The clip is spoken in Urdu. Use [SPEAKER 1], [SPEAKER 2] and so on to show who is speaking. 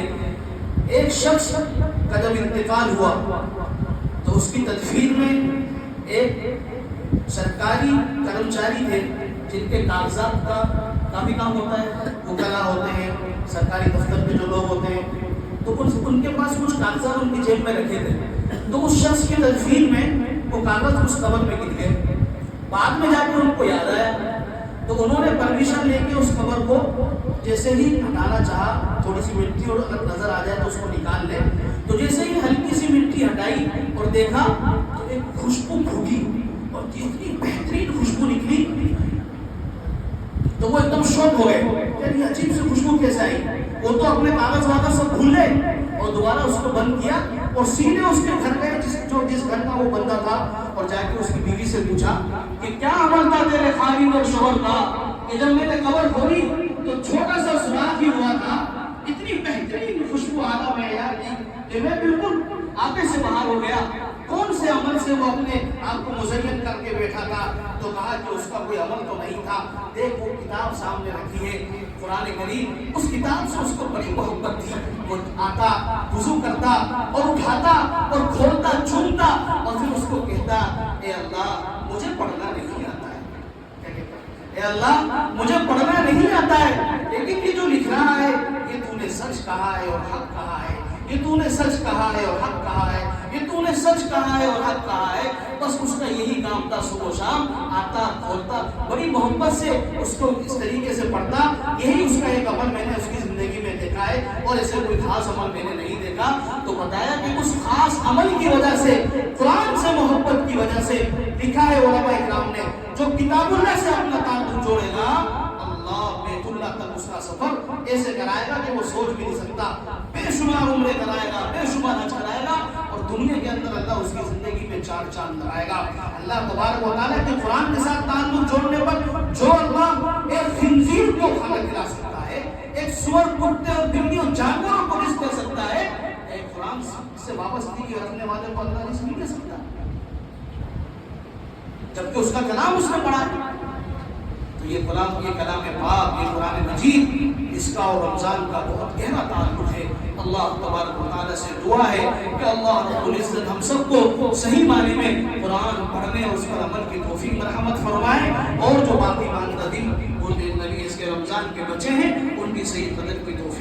[SPEAKER 1] نے ایک شخص کا جب انتقال ہوا تو اس کی تدفین میں ایک سرکاری کرمچاری تھے جن کے کاغذات کا کافی کام ہوتا ہے، وکلا ہوتے ہیں، سرکاری دفتر کے جو لوگ ہوتے ہیں، تو ان کے پاس کچھ کاغذات ان کی جیب میں رکھے تھے. تو اس شخص کی تدفین میں وہ کاغذ اس قبر میں گر گئے. بعد میں جا کے ان کو یاد آیا تو انہوں نے پرمیشن لے کے اس قبر کو جیسے ہی ہٹانا چاہا، تھوڑی سی مٹی اور اگر نظر آ جائے تو اس کو نکال لے، تو جیسے ہی ہلکی سی مٹی ہٹائی اور دیکھا تو ایک خوشبو پھوٹی اور اتنی بہترین خوشبو نکلی تو وہ ایک دم شوق ہو گئے، یار یہ عجیب سی خوشبو کیسے آئی. وہ تو اپنے کاغذ واغذ سب بھول گئے اور دوبارہ اس کو بند کیا اور سیدھے اس کے گھر گئے جس گھر کا وہ بندہ تھا، اور جا کے اس کی بیوی سے پوچھا کہ کیا عمل تھا تیرے خاوند اور شوہر کا کہ جب میں نے قبر کھولی تو چھوٹا سا سراخ ہی ہوا تھا، اتنی بہترین خوشبو آدھا معیار کی کہ میں بالکل آپے سے باہر ہو گیا. کون سے عمل سے وہ اپنے آپ کو مزین کر کے بیٹھا تھا؟ تو کہا کہ اس کا کوئی عمل تو نہیں تھا. دیکھ وہ کتاب سامنے رکھی ہے قرآن کریم، اس کتاب سے اس کو بڑی محبت تھی. وہ آتا، وضو کرتا اور اٹھاتا اور کھولتا، چومتا اور پھر اس کو کہتا اے اللہ مجھے پڑھنا نہیں آتا ہے، اے اللہ مجھے پڑھنا نہیں آتا ہے، لیکن یہ جو لکھ رہا ہے یہ تو نے سچ کہا ہے اور حق کہا ہے، یہ تو نے سچ کہا ہے اور حق کہا ہے، یہ تو نے سچ کہا ہے اور حق کہا ہے. بس اس کا یہی کام تھا، صبح و شام آتا کھولتا، بڑی محبت سے اس کو اس طریقے سے پڑھتا. یہی اس کا ایک عمل میں نے اس کی زندگی میں دیکھا ہے اور ایسے کوئی خاص عمل میں نے نہیں دیکھا. تو بتایا کہ اس خاص عمل کی وجہ سے، قرآن سے محبت کی وجہ سے لکھا ہے علماء اکرام نے، جو کتاب اللہ سے اپنا تعلق جوڑے گا اللہ بیت اللہ تک اس کا سفر ایسے کرائے گا کہ وہ سوچ بھی نہیں سکتا. بے شمار عمرے کرائے گا، بے شمار حج کرائے گا اور دنیا کے اندر اللہ اس کی زندگی میں چار چاند لگائے گا. اللہ تبارک و تعالیٰ کے قرآن کے ساتھ تعلق جوڑنے پر جو اللہ ایک خنزیر کو کھانا کھلا سکتا ہے، ایک سور، کتے اور بلی اور جانوروں کو رزق دے سکتا ہے، ایک قرآن سے وابستگی رکھنے والے کو اللہ رزق نہیں دے سکتا جبکہ اس کا کلام اس نے پڑھا ہے. تو یہ کلام پاک، یہ قرآن مجید، اس کا اور رمضان کا بہت گہرا تعلق ہے. اللہ تبارک و تعالیٰ سے دعا ہے کہ اللہ رب العزت ہم سب کو صحیح معنی میں قرآن پڑھنے اور اس پر عمل کی توفیق مرحمت فرمائے، اور جو باقی ماندہ دن وہ نبی اس کے رمضان کے بچے ہیں ان کی صحیح قدر کی توفیق